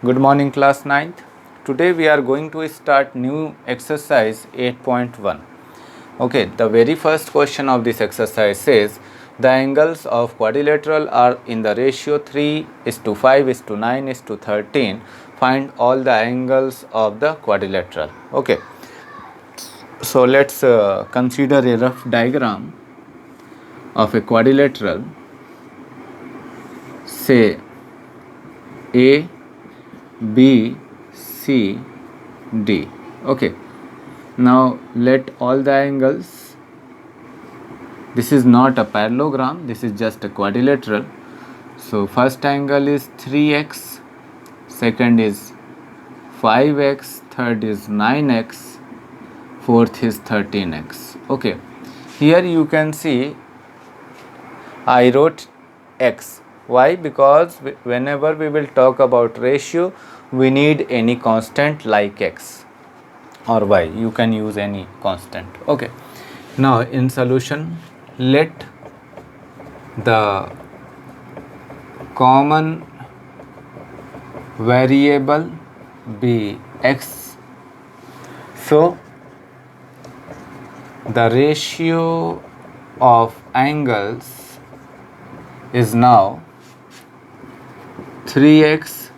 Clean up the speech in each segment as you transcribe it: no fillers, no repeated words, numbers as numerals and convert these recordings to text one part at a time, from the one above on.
Good morning class 9th. Today we are going to start new exercise 8.1. Okay, the very first question of this exercise says the angles of quadrilateral are in the ratio 3:5:9:13. Find all the angles of the quadrilateral. Okay, so let's consider a rough diagram of a quadrilateral. Say A, B, C, D. Okay, now let all the angles, this is not a parallelogram, this is just a quadrilateral. So first angle is 3x, second is 5x, third is 9x, fourth is 13x. Okay, here you can see I wrote x. Why? Because whenever we will talk about ratio, we need any constant like x or y. You can use any constant. Okay, now in solution, let the common variable be x. So the ratio of angles is now 3x,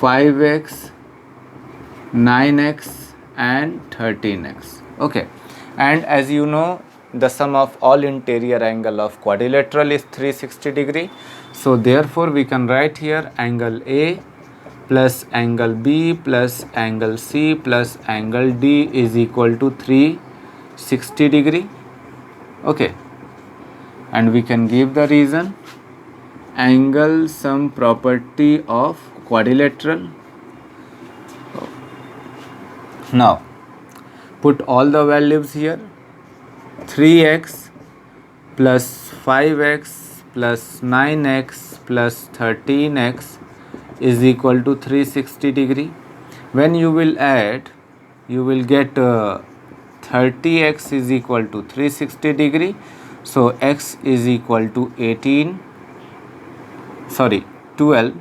5x, 9x and 13x. Okay, and as you know, the sum of all interior angle of quadrilateral is 360 degree. So therefore we can write here angle A plus angle B plus angle C plus angle D is equal to 360 degree. Okay, and we can give the reason angle sum property of quadrilateral. Now put all the values here. 3x plus 5x plus 9x plus 13x is equal to 360 degree. When you will add, you will get 30x is equal to 360 degree. So x is equal to 12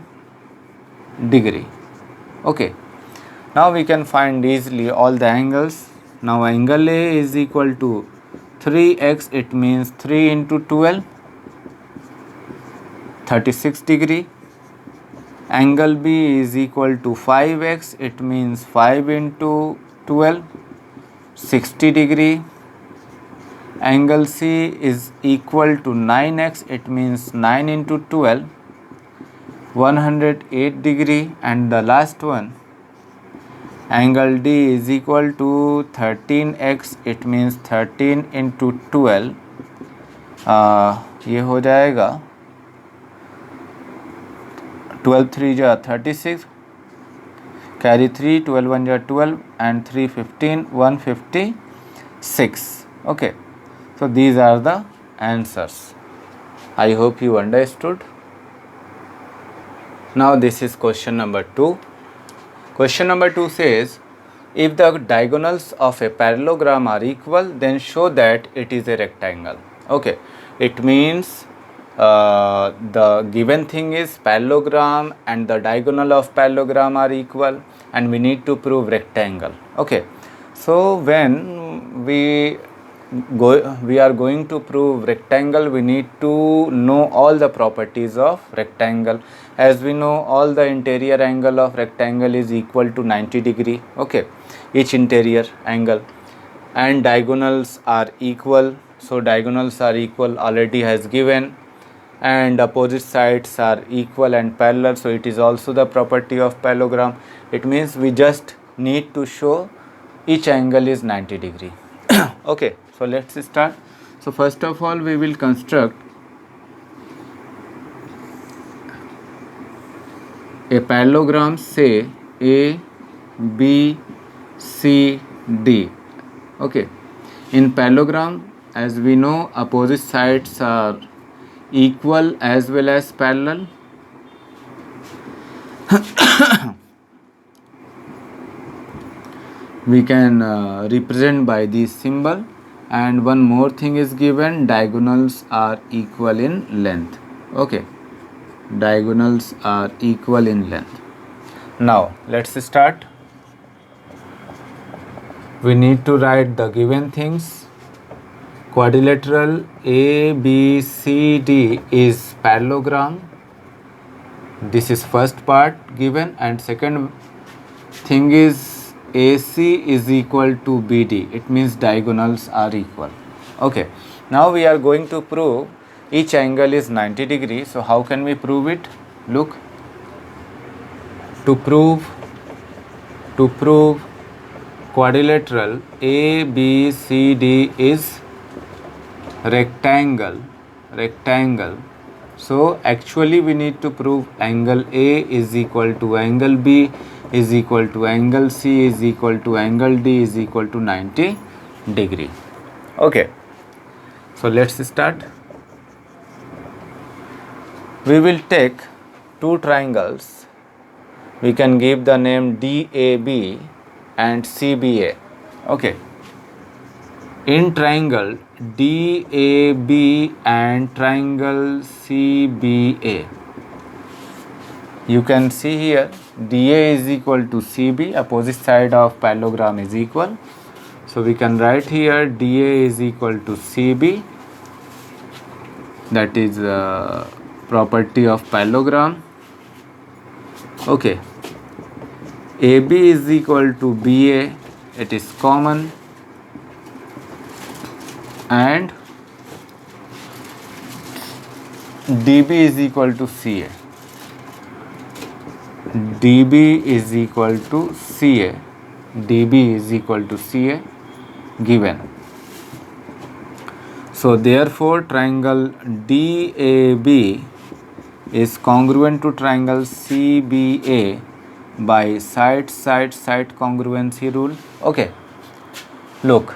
degree. Okay, now we can find easily all the angles. Now angle A is equal to 3x, it means 3 into 12, 36 degree. Angle B is equal to 5x, it means 5 into 12, 60 degree. Angle C is equal to 9x, it means 9 into 12, 108 degree. And the last one, angle D is equal to 13x, it means 13 into 12, ये हो जाएगा 12 3 जा 36, carry 3, 12 1 जा 12 and 3 15, 156. Okay, so these are the answers. I hope you understood. Now this is question number 2. Question number 2 says, if the diagonals of a parallelogram are equal, then show that it is a rectangle. Okay, it means the given thing is parallelogram and the diagonal of parallelogram are equal and we need to prove rectangle. Okay, so when we are going to prove rectangle, we need to know all the properties of rectangle. As we know, all the interior angle of rectangle is equal to 90 degree. Okay, each interior angle, and diagonals are equal. So diagonals are equal already has given, and opposite sides are equal and parallel, so it is also the property of parallelogram. It means we just need to show each angle is 90 degree. Okay, so let's start. So first of all, we will construct a parallelogram, say A, B, C, D. Okay, in parallelogram, as we know, opposite sides are equal as well as parallel. We can represent by this symbol, and one more thing is given, diagonals are equal in length. Okay, diagonals are equal in length. Now let's start. We need to write the given things. Quadrilateral ABCD is parallelogram. This is first part given, and second thing is AC is equal to BD. It means diagonals are equal. Okay. Now we are going to prove each angle is 90 degrees. So how can we prove it? Look. To prove quadrilateral ABCD is rectangle. So actually we need to prove angle A is equal to angle B is equal to angle C is equal to angle D is equal to 90 degree. Okay. So let's start. We will take two triangles. We can give the name DAB and CBA. Okay. In triangle DAB and triangle CBA, you can see here DA is equal to CB, opposite side of parallelogram is equal. So we can write here DA is equal to CB, that is property of parallelogram. Okay. AB is equal to BA, it is common, and DB is equal to CA. DB is equal to CA. DB is equal to CA given. So therefore triangle DAB is congruent to triangle CBA by side congruency rule. Okay. Look.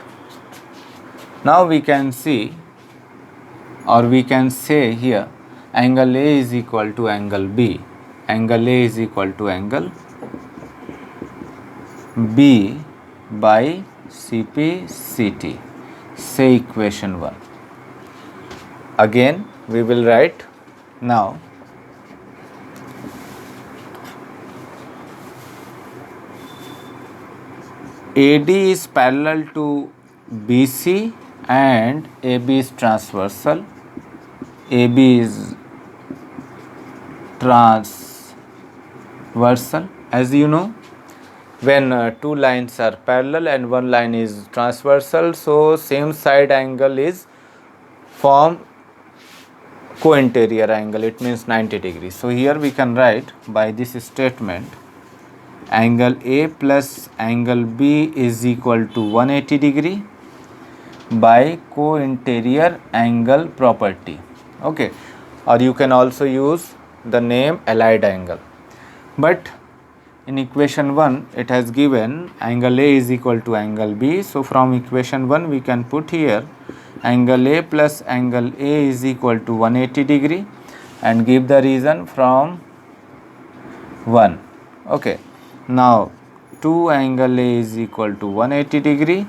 Now we can see, or we can say here, angle A is equal to angle B. Angle A is equal to angle B by CP/CT. Say equation 1. Again we will write now. AD is parallel to BC and AB is transversal. AB is transversal. As you know, when two lines are parallel and one line is transversal, so same side angle is form co-interior angle. It means 90 degrees. So here we can write by this statement, angle A plus angle B is equal to 180 degree by co-interior angle property. Okay. Or you can also use the name allied angle. But in equation 1 it has given angle A is equal to angle B. So from equation 1 we can put here angle A plus angle A is equal to 180 degree and give the reason from 1. Okay. Now 2 angle A is equal to 180 degree.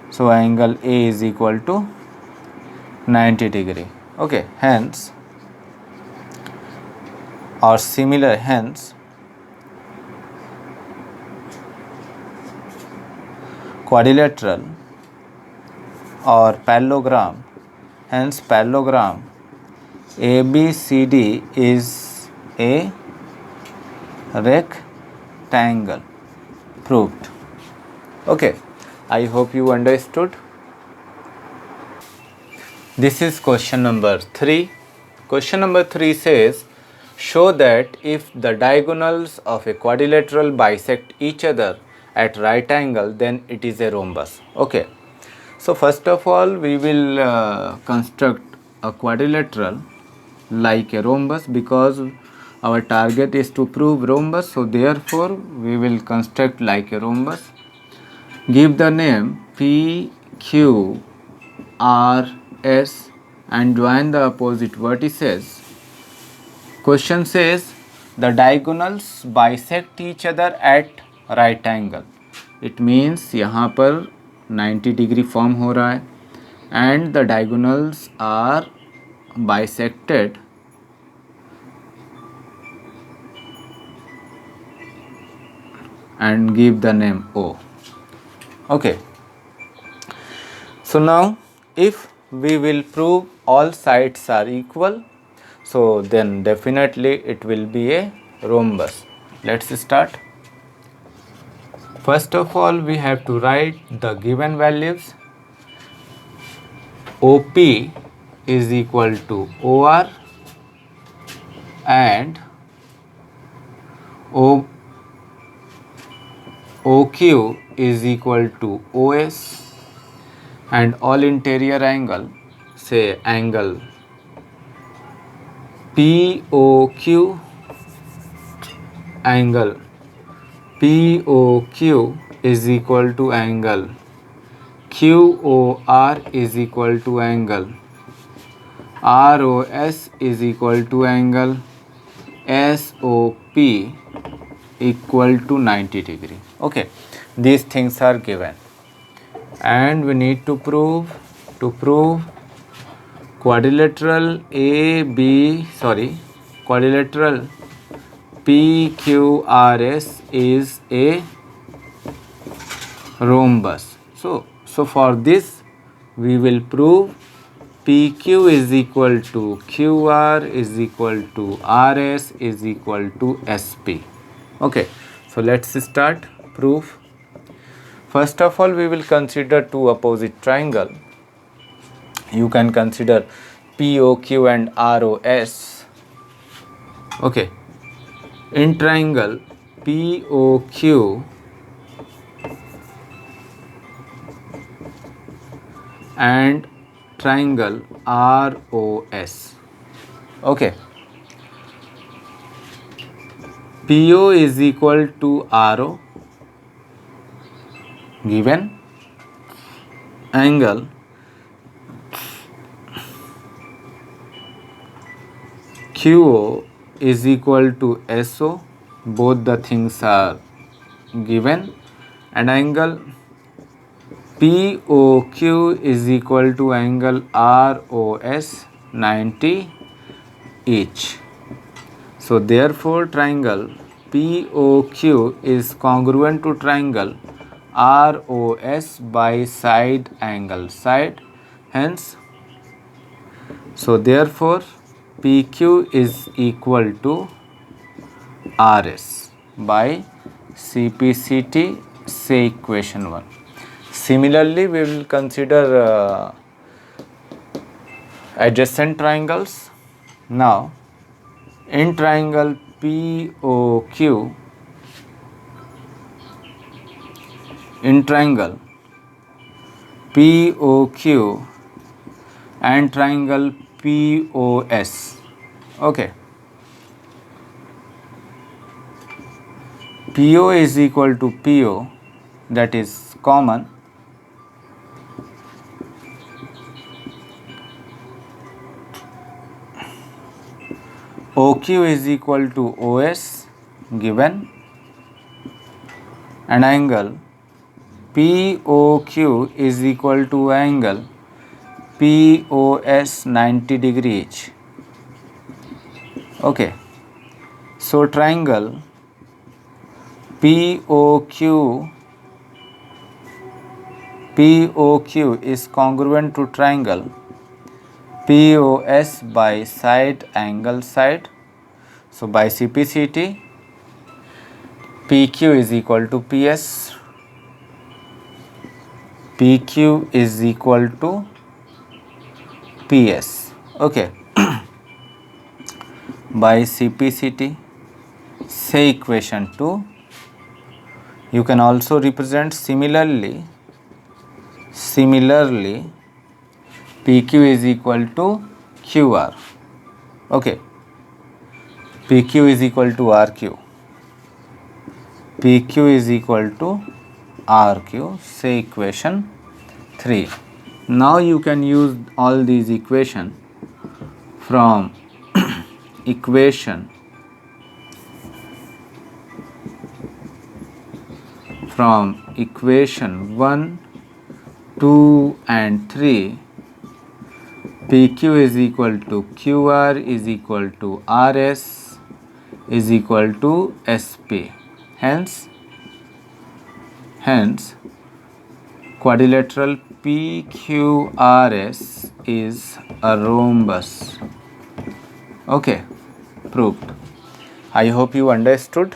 So angle A is equal to 90 degree. Okay. Hence or similar, hence quadrilateral or parallelogram, hence parallelogram ABCD is a rectangle. Proved. Okay. I hope you understood. This is question number 3. Question number 3 says, show that if the diagonals of a quadrilateral bisect each other at right angle, then it is a rhombus. Okay. So first of all, we will construct a quadrilateral like a rhombus, because our target is to prove rhombus. So therefore, we will construct like a rhombus. Give the name P, Q, R, S and join the opposite vertices. Question says the diagonals bisect each other at right angle. It means यहाँ पर 90 degree form हो रहा है and the diagonals are bisected and give the name O. Okay. So now if we will prove all sides are equal, so then definitely it will be a rhombus. Let's start. First of all, we have to write the given values. OP is equal to OR and OQ is equal to OS, and all interior angle, say angle POQ, angle POQ is equal to angle QOR is equal to angle ROS is equal to angle SOP equal to 90 degree. Okay, these things are given, and we need to prove quadrilateral quadrilateral PQRS is a rhombus. So for this we will prove PQ is equal to QR is equal to RS is equal to SP. Okay, so let's start proof. First of all, we will consider two opposite triangle. You can consider POQ and ROS. Okay, in triangle POQ and triangle ROS. Okay, PO is equal to RO, given angle QO is equal to SO, both the things are given, and angle POQ is equal to angle ROS 90 each. So therefore triangle POQ is congruent to triangle ROS by side angle side. Hence, so therefore PQ is equal to RS by CPCT, say equation 1. Similarly, we will consider adjacent triangles. Now, in triangle POQ, and triangle POS. Okay, PO is equal to PO, that is common. OQ is equal to OS, given, and angle POQ is equal to angle POS 90 degree each. Okay, so triangle POQ is congruent to triangle POS by side angle side. So by CPCT, PQ is equal to PS, PQ is equal to PS. Okay, by CPCT, say equation 2. You can also represent similarly PQ is equal to QR. Okay, PQ is equal to RQ, PQ is equal to RQ, say equation 3. Now you can use all these equation from equation 1, 2 and 3. PQ is equal to QR is equal to RS is equal to SP. Hence, Hence, quadrilateral PQRS is a rhombus. Okay, proved. I hope you understood.